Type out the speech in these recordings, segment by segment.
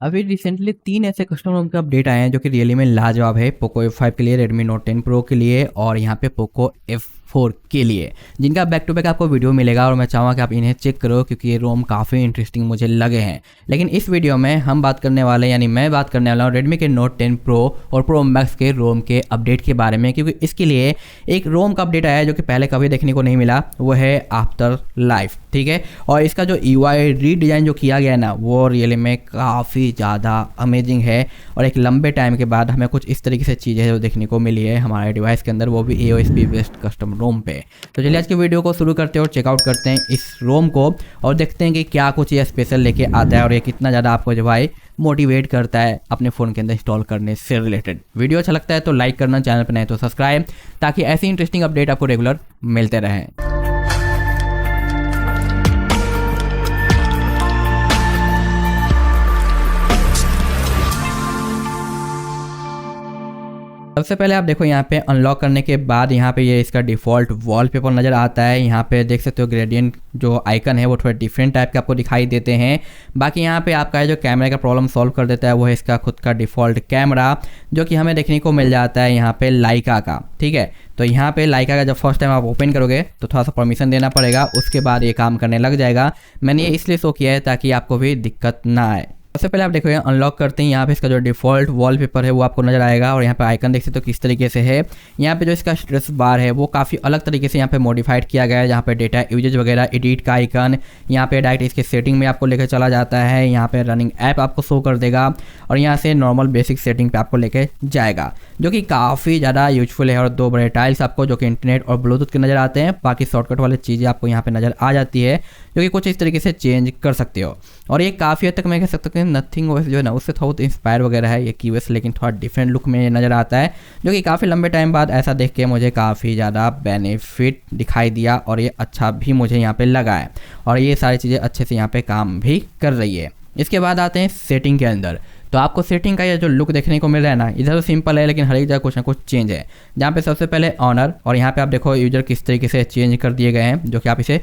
अभी रिसेंटली 3 ऐसे custom ROM के अपडेट आए हैं जो कि रियली में लाजवाब है। पोको F5 के लिए, रेडमी नोट 10 प्रो के लिए और यहाँ पे पोको F4 के लिए, जिनका बैक टू बैक आपको वीडियो मिलेगा और मैं चाहूँगा कि आप इन्हें चेक करो क्योंकि ये रोम काफ़ी इंटरेस्टिंग मुझे लगे हैं। लेकिन इस वीडियो में हम बात करने वाले यानी मैं बात करने वाला हूँ रेडमी के नोट 10 प्रो और प्रो मैक्स के रोम के अपडेट के बारे में, क्योंकि इसके लिए एक रोम का अपडेट आया है जो कि पहले कभी देखने को नहीं मिला, वो है आफ्टर लाइफ। ठीक है, और इसका जो UI रीडिज़ाइन जो किया गया है ना, वो रियली में काफ़ी ज़्यादा अमेजिंग है और एक लंबे टाइम के बाद हमें कुछ इस तरीके से चीज़ें जो देखने को मिली है हमारे डिवाइस के अंदर, वो भी AOSP बेस्ड कस्टम रोम पे। तो चलिए आज की वीडियो को शुरू करते हैं और चेकआउट करते हैं इस रोम को और देखते हैं कि क्या कुछ ये स्पेशल लेके आता है और ये कितना ज़्यादा आपको जो भाई मोटिवेट करता है अपने फ़ोन के अंदर इंस्टॉल करने से रिलेटेड। वीडियो अच्छा लगता है तो लाइक करना, चैनल पर नए तो सब्सक्राइब, ताकि ऐसी इंटरेस्टिंग अपडेट आपको रेगुलर मिलते रहें। सबसे पहले आप देखो यहाँ पे अनलॉक करने के बाद यहाँ पे ये इसका डिफ़ॉल्ट वॉलपेपर नज़र आता है। यहाँ पे देख सकते हो ग्रेडियंट जो आइकन है वो थोड़ा डिफरेंट टाइप के आपको दिखाई देते हैं। बाकी यहाँ पे आपका जो कैमरे का प्रॉब्लम सॉल्व कर देता है वो है इसका खुद का डिफ़ॉल्ट कैमरा, जो कि हमें देखने को मिल जाता है यहाँ पे लाइका का। ठीक है, तो यहाँ पे लाइका का जब फर्स्ट टाइम आप ओपन करोगे तो थोड़ा सा परमिशन देना पड़ेगा, उसके बाद ये काम करने लग जाएगा। मैंने ये इसलिए शो किया है ताकि आपको भी दिक्कत ना आए। सबसे पहले आप देखो अनलॉक करते हैं, यहाँ पे इसका जो डिफ़ॉल्ट वॉलपेपर है वो आपको नजर आएगा और यहाँ पे आइकन देख सकते हो किस तरीके से है। यहाँ पे जो इसका स्ट्रेस बार है वो काफ़ी अलग तरीके से यहाँ पे मॉडिफाइड किया गया है, जहाँ पे डेटा यूजेज वगैरह एडिट का आइकन यहाँ पे डायरेक्ट इसके सेटिंग में आपको लेकर चला जाता है। यहाँ पे रनिंग ऐप आपको शो कर देगा और यहाँ से नॉर्मल बेसिक सेटिंग पे आपको लेके जाएगा, जो कि काफ़ी ज़्यादा यूजफुल है। और दो बड़े टाइल्स आपको जो कि इंटरनेट और ब्लूटूथ के नज़र आते हैं, बाकी शॉर्टकट वाली चीज़ें आपको यहाँ पे नज़र आ जाती है, जो कि कुछ इस तरीके से चेंज कर सकते हो। और ये काफ़ी हद तक मैं कह सकता हूँ कि नथिंग OS जो है ना उससे थोड़ा बहुत इंस्पायर वगैरह है ये कीबोर्ड, लेकिन थोड़ा डिफरेंट लुक में नज़र आता है, जो कि काफ़ी लंबे टाइम बाद ऐसा देख के मुझे काफ़ी ज़्यादा बेनिफिट दिखाई दिया और ये अच्छा भी मुझे यहाँ पे लगा है और ये सारी चीज़ें अच्छे से यहाँ पे काम भी कर रही है। इसके बाद आते हैं सेटिंग के अंदर। तो आपको सेटिंग का ये जो लुक देखने को मिल रहा है ना, इधर तो सिंपल है लेकिन हर एक जगह कुछ ना कुछ चेंज है। जहाँ पे सबसे पहले ऑनर, और यहाँ पे आप देखो यूजर किस तरीके से चेंज कर दिए गए हैं, जो कि आप इसे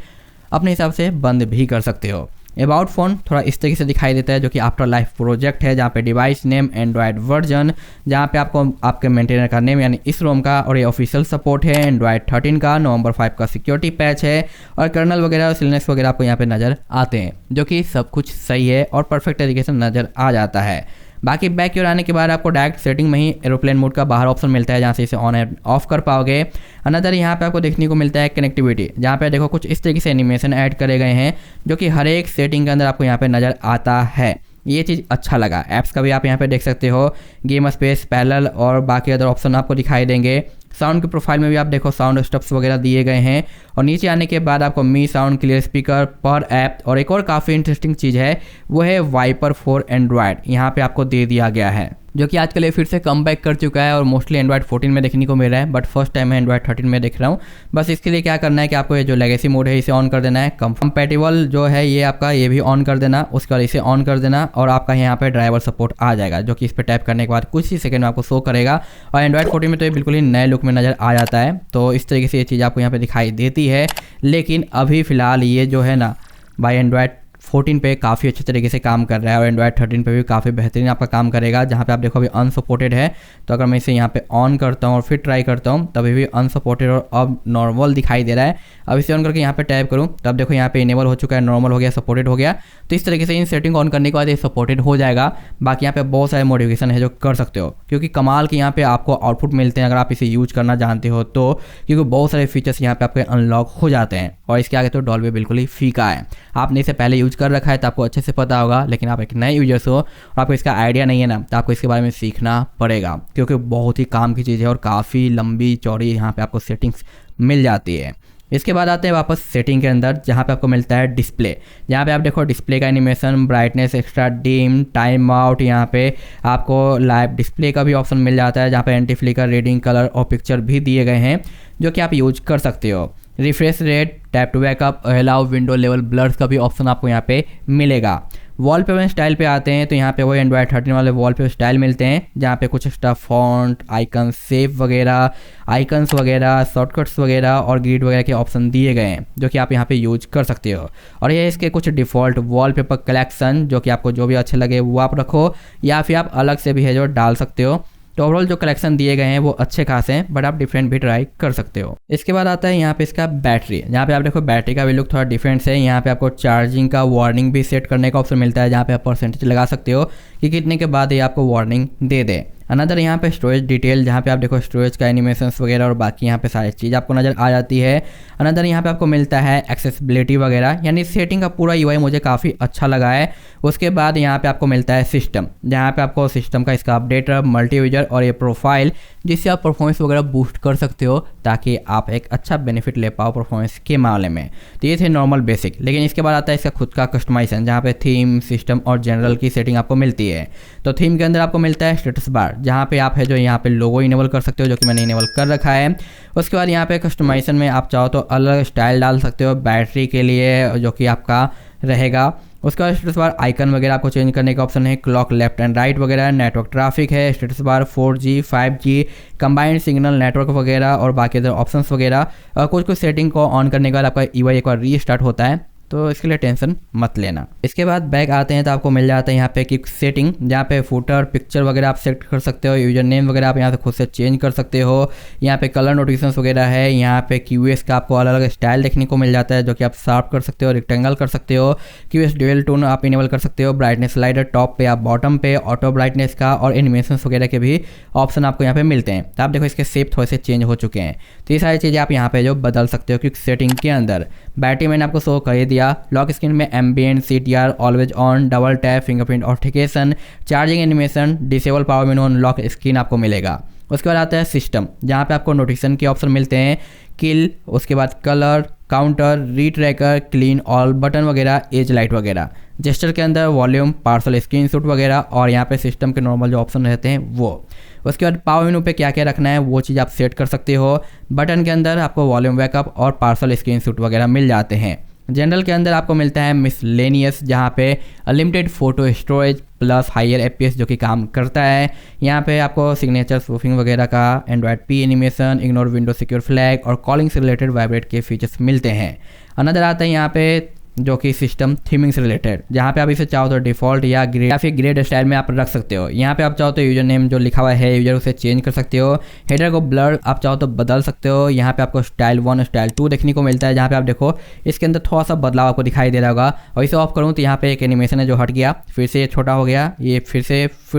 अपने हिसाब से बंद भी कर सकते हो। अबाउट फ़ोन थोड़ा इस तरीके से दिखाई देता है, जो कि आफ्टर लाइफ प्रोजेक्ट है, जहाँ पे डिवाइस नेम एंड्रॉयड वर्जन, जहाँ पे आपको आपके मेंटेनर का नेम यानी इस रोम का, और ये ऑफिशियल सपोर्ट है एंड्रॉयड 13 का, नवंबर 5 का सिक्योरिटी पैच है और कर्नल वगैरह और लिनक्स वगैरह आपको यहाँ पे नज़र आते हैं, जो कि सब कुछ सही है और परफेक्ट तरीके से नज़र आ जाता है। बाकी बैक की ओर आने के बाद आपको डायरेक्ट सेटिंग में ही एरोप्लेन मोड का बाहर ऑप्शन मिलता है, जहाँ से इसे ऑन एंड ऑफ कर पाओगे। अनदर यहाँ पे आपको देखने को मिलता है कनेक्टिविटी, जहाँ पे देखो कुछ इस तरीके से एनिमेशन ऐड करे गए हैं, जो कि हर एक सेटिंग के अंदर आपको यहाँ पे नज़र आता है। ये चीज़ अच्छा लगा। ऐप्स का भी आप यहाँ पे देख सकते हो, गेम स्पेस, पैरेलल और बाकी अदर ऑप्शन आपको दिखाई देंगे। साउंड की प्रोफाइल में भी आप देखो साउंड स्टब्स वगैरह दिए गए हैं और नीचे आने के बाद आपको मी साउंड, क्लियर स्पीकर पर ऐप, और एक और काफ़ी इंटरेस्टिंग चीज़ है वो है वाइपर फॉर एंड्रॉयड, यहाँ पे आपको दे दिया गया है, जो कि आजकल ये फिर से कम बैक कर चुका है और मोस्टली एंड्रॉयड 14 में देखने को मिल रहा है, बट फर्स्ट टाइम मैं एंड्रॉयड 13 में देख रहा हूँ। बस इसके लिए क्या करना है कि आपको ये जो लेगेसी मोड है इसे ऑन कर देना है, कंपैटिबल जो है ये आपका ये भी ऑन कर देना, उसके बाद इसे ऑन कर देना और आपका यहाँ पे ड्राइवर सपोर्ट आ जाएगा, जो कि इस पर टैप करने के बाद कुछ ही सेकंड में आपको शो करेगा। और एंड्रॉयड 14 में तो ये बिल्कुल ही नए लुक में नज़र आ जाता है, तो इस तरीके से ये चीज़ आपको यहाँ पे दिखाई देती है। लेकिन अभी फ़िलहाल ये जो है ना बाई एंड्रॉयड 14 पे काफ़ी अच्छे तरीके से काम कर रहा है और एंड्रॉयड 13 पे भी काफ़ी बेहतरीन आपका काम करेगा। जहाँ पे आप देखो अभी अनसपोर्टेड है, तो अगर मैं इसे यहाँ पे ऑन करता हूँ और फिर ट्राई करता हूँ तभी भी अनसपोर्टेड और अब नॉर्मल दिखाई दे रहा है। अब इसे ऑन करके यहाँ पे टैप करूँ तब देखो यहाँ पे इनेबल हो चुका है, नॉर्मल हो गया, सपोर्टेड हो गया। तो इस तरीके से इन सेटिंग ऑन करने के बाद ये सपोर्टेड हो जाएगा। बाकी यहाँ पे बहुत सारे मॉडिफिकेशन है जो कर सकते हो, क्योंकि कमाल के यहाँ पे आपको आउटपुट मिलते हैं अगर आप इसे यूज करना जानते हो तो, क्योंकि बहुत सारे फीचर्स यहाँ पे आपके अनलॉक हो जाते हैं। और इसके आगे तो डॉल्बी बिल्कुल ही फीका है, आपने इसे पहले यूज कर रखा है तो आपको अच्छे से पता होगा, लेकिन आप एक नए यूजर्स हो और आपको इसका आइडिया नहीं है ना, तो आपको इसके बारे में सीखना पड़ेगा, क्योंकि बहुत ही काम की चीज़ है और काफ़ी लंबी चौड़ी यहाँ पे आपको सेटिंग्स मिल जाती है। इसके बाद आते हैं वापस सेटिंग के अंदर, जहाँ पे आपको मिलता है डिस्प्ले। यहाँ पे आप देखो डिस्प्ले का animation, brightness, extra dim, time out, यहाँ पे आपको लाइव डिस्प्ले का भी ऑप्शन मिल जाता है, जहाँ पे एंटी फ्लिकर, रीडिंग, कलर और पिक्चर भी दिए गए हैं, जो कि आप यूज कर सकते हो। Refresh rate, tap to backup, allow window level blurs का भी ऑप्शन आपको यहाँ पे मिलेगा। वॉलपेपर स्टाइल पे आते हैं तो यहाँ पे वही एंड्रॉयड 13 वाले वॉलपेपर स्टाइल मिलते हैं, जहाँ पे कुछ एक्स्ट्रा फॉन्ट, आइकन, सेव वगैरह, आइकन्स वगैरह, शॉर्टकट्स वगैरह और ग्रिड वगैरह के ऑप्शन दिए गए हैं जो कि आप यहाँ पे यूज कर सकते हो। और ये इसके कुछ डिफ़ॉल्ट वॉलपेपर कलेक्शन जो कि आपको जो भी अच्छे लगे वो आप रखो, या फिर आप अलग से भी है जो डाल सकते हो। तो ओवरऑल जो कलेक्शन दिए गए हैं वो अच्छे खासे हैं, बट आप डिफरेंट भी ट्राई कर सकते हो। इसके बाद आता है यहाँ पे इसका बैटरी, जहाँ पे आप देखो बैटरी का भी लुक थोड़ा डिफरेंट है। यहाँ पे आपको चार्जिंग का वार्निंग भी सेट करने का ऑप्शन मिलता है, जहाँ पे आप परसेंटेज लगा सकते हो कि कितने के बाद ये आपको वार्निंग दे दे। अनदर यहाँ पे स्टोरेज डिटेल, जहाँ पे आप देखो स्टोरेज का एनिमेशंस वगैरह और बाकी यहाँ पे सारी चीज़ आपको नज़र आ जाती है। अनदर यहाँ पे आपको मिलता है एक्सेसिबिलिटी वगैरह, यानी सेटिंग का पूरा यूआई मुझे काफ़ी अच्छा लगा है। उसके बाद यहाँ पे आपको मिलता है सिस्टम, जहाँ पे आपको सिस्टम का इसका अपडेटर, मल्टी यूजर और ये प्रोफाइल, जिससे आप परफॉर्मेंस वगैरह बूस्ट कर सकते हो ताकि आप एक अच्छा बेनिफिट ले पाओ परफॉर्मेंस के मामले में। तो ये थे नॉर्मल बेसिक, लेकिन इसके बाद आता है इसका खुद का कस्टमाइजेशन, जहाँ पे थीम, सिस्टम और जनरल की सेटिंग आपको मिलती है। तो थीम के अंदर आपको मिलता है स्टेटस बार, जहाँ पे आप है जो यहाँ पे लोगो इनेबल कर सकते हो, जो कि मैंने इनेबल कर रखा है। उसके बाद यहाँ पे कस्टमाइजेशन में आप चाहो तो अलग स्टाइल डाल सकते हो बैटरी के लिए, जो कि आपका रहेगा। उसके बाद स्टेटस बार आइकन वगैरह आपको चेंज करने का ऑप्शन है, क्लॉक लेफ्ट एंड राइट वगैरह, नेटवर्क ट्रैफिक है, status bar 4G 5G combined signal network वगैरह और बाकी अदर ऑप्शंस वगैरह। कुछ सेटिंग को ऑन करने के बाद आपका यूआई एक बार रीस्टार्ट होता है, तो इसके लिए टेंशन मत लेना। इसके बाद बैक आते हैं तो आपको मिल जाता है यहाँ पे क्विक सेटिंग, जहाँ पे फुटर, पिक्चर वगैरह आप सेट कर सकते हो, यूजर नेम वगैरह आप यहाँ से खुद से चेंज कर सकते हो। यहाँ पे कलर नोटिफिकेशंस वगैरह है। यहाँ पे क्यूएस का आपको अलग अलग स्टाइल देखने को मिल जाता है, जो कि आप शार्प कर सकते हो, रेक्टेंगल कर सकते हो, क्यूएस ड्यूअल टोन आप इनेबल कर सकते हो, ब्राइटनेस स्लाइडर टॉप पे या बॉटम पे, ऑटो ब्राइटनेस का और एनिमेशन वगैरह के भी ऑप्शन आपको यहाँ पे मिलते हैं। तो आप देखो इसके शेप थोड़े से चेंज हो चुके हैं, तो ये सारी चीज़ें आप यहाँ पे जो बदल सकते हो क्विक सेटिंग के अंदर। बैटरी मैंने आपको शो कर दिया। लॉक स्क्रीन में ambient, CTR, always on, double tap, fingerprint authentication, charging animation, disable power menu, lock screen आपको मिलेगा। उसके बाद आता है सिस्टम, जहाँ पे आपको नोटिफिकेशन के ऑप्शन मिलते हैं, किल, उसके बाद कलर, काउंटर, रीट्रैकर, क्लीन ऑल बटन वगैरह, एज लाइट वगैरह। जेस्चर के अंदर वॉल्यूम, पार्सल स्क्रीनशॉट वगैरह और यहाँ पे सिस्टम के नॉर्मल जो ऑप्शन रहते हैं वो। उसके बाद पावर मेनू पे क्या क्या रखना है वो चीज़ आप सेट कर सकते हो। बटन के अंदर आपको वॉल्यूम बैकअप और पार्सल स्क्रीनशॉट वगैरह मिल जाते हैं। जनरल के अंदर आपको मिलता है मिसलेनियस, जहाँ पे unlimited photo storage plus higher FPS जो कि काम करता है। यहाँ पे आपको सिग्नेचर प्रूफिंग वगैरह का, Android P animation, ignore window secure flag और कॉलिंग से रिलेटेड वाइब्रेट के फीचर्स मिलते हैं। अनदर आता है यहाँ पे जो कि सिस्टम थीमिंग से रिलेटेड, जहाँ पे आप इसे चाहो तो डिफॉल्ट या फिर ग्रेड स्टाइल में आप रख सकते हो। यहाँ पे आप चाहो तो यूजर नेम जो लिखा हुआ है यूजर उसे चेंज कर सकते हो। हेडर को ब्लर आप चाहो तो बदल सकते हो। यहाँ पे आपको स्टाइल 1 स्टाइल 2 देखने को मिलता है, जहाँ पे आप देखो इसके अंदर थोड़ा सा बदलाव आपको दिखाई दे रहा होगा। और इसे ऑफ करूँ तो यहाँ पे एक एनिमेशन है जो हट गया, फिर से ये छोटा हो गया, ये फिर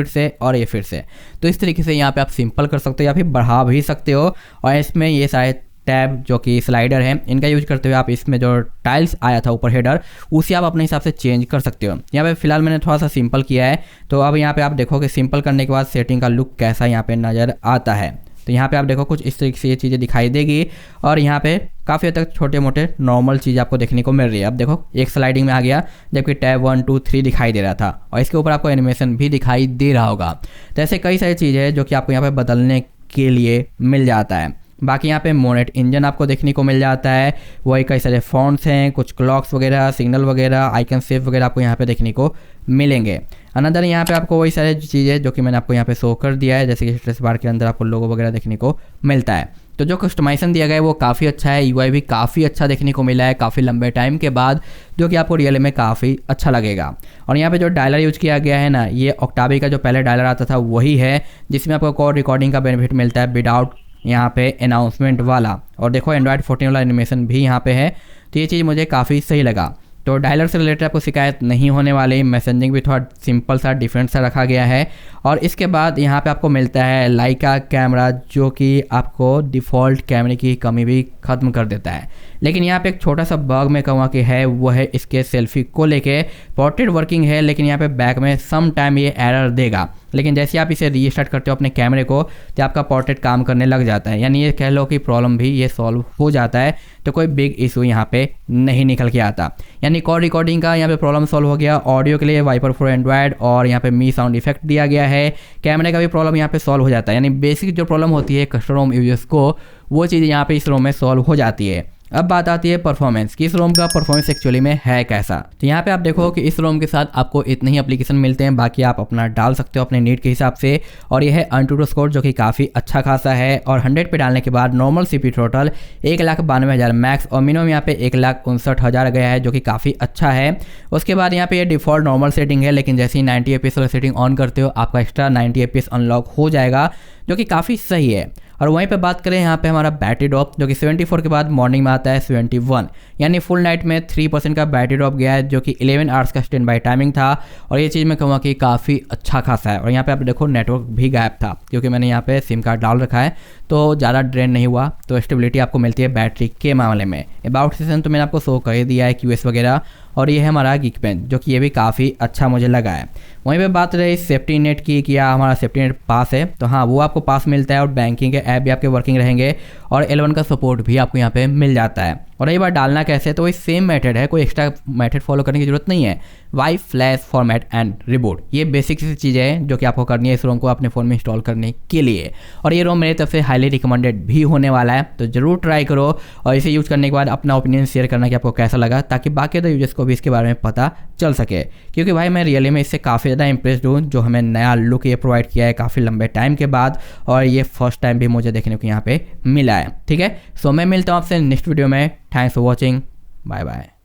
से और ये फिर से। तो इस तरीके से यहाँ पे आप सिंपल कर सकते हो या फिर बढ़ा भी सकते हो। और इसमें ये सारे टैब जो कि स्लाइडर है इनका यूज करते हुए आप इसमें जो टाइल्स आया था ऊपर हेडर, उसे आप अपने हिसाब से चेंज कर सकते हो। यहाँ पे फिलहाल मैंने थोड़ा सा सिंपल किया है, तो अब यहाँ पे आप देखो कि सिंपल करने के बाद सेटिंग का लुक कैसा यहाँ पे नज़र आता है। तो यहाँ पे आप देखो कुछ इस तरीके से ये चीज़ें दिखाई देगी और यहाँ पे काफ़ी हद तक छोटे मोटे नॉर्मल चीज़ आपको देखने को मिल रही है। अब देखो एक स्लाइडिंग में आ गया, जबकि टैब 1 2 3 दिखाई दे रहा था और इसके ऊपर आपको एनिमेशन भी दिखाई दे रहा होगा। तो ऐसे कई सारी चीज़ें हैं जो कि आपको यहाँ पे बदलने के लिए मिल जाता है। बाकी यहाँ पे मोनेट इंजन आपको देखने को मिल जाता है, वही कई सारे फॉन्ट्स हैं, कुछ क्लॉक्स वगैरह, सिग्नल वगैरह, आइकन सेव वगैरह आपको यहाँ पे देखने को मिलेंगे। अनदर यहाँ पे आपको वही सारी चीज़ें जो कि मैंने आपको यहाँ पे शो कर दिया है, जैसे कि स्ट्रेस बार के अंदर आपको लोगो वगैरह देखने को मिलता है। तो जो कस्टमाइजेशन दिया गया है वो काफ़ी अच्छा है, यूआई भी काफ़ी अच्छा देखने को मिला है काफ़ी लंबे टाइम के बाद, जो कि आपको रियल में काफ़ी अच्छा लगेगा। और यहाँ पे जो डायलर यूज किया गया है ना, ये ऑक्टावी का जो पहले डायलर आता था वही है, जिसमें आपको कॉल रिकॉर्डिंग का बेनिफिट मिलता है विदाउट यहाँ पे अनाउंसमेंट वाला। और देखो एंड्रॉयड 14 वाला एनिमेशन भी यहाँ पे है, तो ये चीज़ मुझे काफ़ी सही लगा। तो डायलर से रिलेटेड आपको शिकायत नहीं होने वाली, मैसेजिंग भी थोड़ा सिंपल सा डिफरेंट सा रखा गया है। और इसके बाद यहाँ पे आपको मिलता है लाइका कैमरा, जो कि आपको डिफ़ॉल्ट कैमरे की कमी भी ख़त्म कर देता है। लेकिन यहाँ पे एक छोटा सा बग मैं कहूँगा कि है, वो है इसके सेल्फी को लेके। पोर्ट्रेट वर्किंग है लेकिन यहाँ पे बैक में सम टाइम ये एरर देगा, लेकिन जैसे आप इसे रीस्टार्ट करते हो अपने कैमरे को तो आपका पोर्ट्रेट काम करने लग जाता है, यानी ये कह लो कि प्रॉब्लम भी ये सॉल्व हो जाता है। तो कोई बिग इशू यहाँ पे नहीं निकल के आता, यानी कॉल रिकॉर्डिंग का यहाँ पे प्रॉब्लम सॉल्व हो गया। ऑडियो के लिए वाइपर फॉर एंड्रॉयड और यहाँ पे मी साउंड इफेक्ट दिया गया है। कैमरे का भी प्रॉब्लम यहाँ पे सॉल्व हो जाता है, यानी बेसिक जो प्रॉब्लम होती है कस्टमर होम यूजर्स को, वो चीज़ यहाँ पे इस रोम में सॉल्व हो जाती है। अब बात आती है परफॉर्मेंस कि इस रोम का परफॉर्मेंस एक्चुअली में है कैसा। तो यहाँ पे आप देखो कि इस रोम के साथ आपको इतने ही एप्लीकेशन मिलते हैं, बाकी आप अपना डाल सकते हो अपने नीड के हिसाब से। और ये है AnTuTu स्कोर जो कि काफ़ी अच्छा खासा है, और 100 पे डालने के बाद नॉर्मल CPU टोटल 1,92,000 मैक्स और मिनिमम यहाँ पे 1,59,000 गया है, जो कि काफ़ी अच्छा है। उसके बाद यहाँ पे ये डिफ़ॉल्ट नॉर्मल सेटिंग है, लेकिन जैसे ही 90 FPS वाला सेटिंग ऑन करते हो आपका एक्स्ट्रा 90 FPS अनलॉक हो जाएगा, जो कि काफ़ी सही है। और वहीं पे बात करें यहाँ पे हमारा बैटरी ड्रॉप, जो कि 74 के बाद मॉर्निंग में आता है 71, यानी फुल नाइट में 3% का बैटरी ड्रॉप गया है, जो कि 11 आवर्स का स्टैंड बाय टाइमिंग था। और ये चीज़ मैं कहूँगा कि काफ़ी अच्छा खासा है। और यहाँ पे आप देखो नेटवर्क भी गायब था, क्योंकि मैंने यहाँ पे सिम कार्ड डाल रखा है, तो ज़्यादा ड्रेन नहीं हुआ। तो स्टेबिलिटी आपको मिलती है बैटरी के मामले में। अबाउट सेशन तो मैंने आपको शो कर दिया है, QS वगैरह। और ये है हमारा Geekbench, जो कि ये भी काफ़ी अच्छा मुझे लगा है। वहीं पे बात रही सेफ्टी नेट की, क्या हमारा सेफ्टी नेट पास है, तो हाँ वो आपको पास मिलता है, और बैंकिंग के ऐप भी आपके वर्किंग रहेंगे, और L1 का सपोर्ट भी आपको यहाँ पे मिल जाता है। और रही बात डालना कैसे, तो वही सेम मेथड है, कोई एक्स्ट्रा मेथड फॉलो करने की जरूरत नहीं है। Wipe flash format and reboot, ये बेसिक सी चीज़ें हैं जो कि आपको करनी है इस रोम को अपने फ़ोन में इंस्टॉल करने के लिए। और ये रोम मेरी तरफ से हाईली रिकमेंडेड भी होने वाला है, तो ज़रूर ट्राई करो। और इसे यूज़ करने के बाद अपना ओपिनियन शेयर करना कि आपको कैसा लगा, ताकि बाकी तो यूजर्स को भी इसके बारे में पता चल सके। क्योंकि भाई मैं रियली में इससे काफ़ी ज़्यादा इंप्रेस्ड हूँ, जो हमें नया लुक ये प्रोवाइड किया है काफ़ी लंबे टाइम के बाद, और ये फर्स्ट टाइम भी मुझे देखने को यहाँ पे मिला है। ठीक है, सो मैं मिलता हूँ आपसे नेक्स्ट वीडियो में। Thanks for watching, bye bye.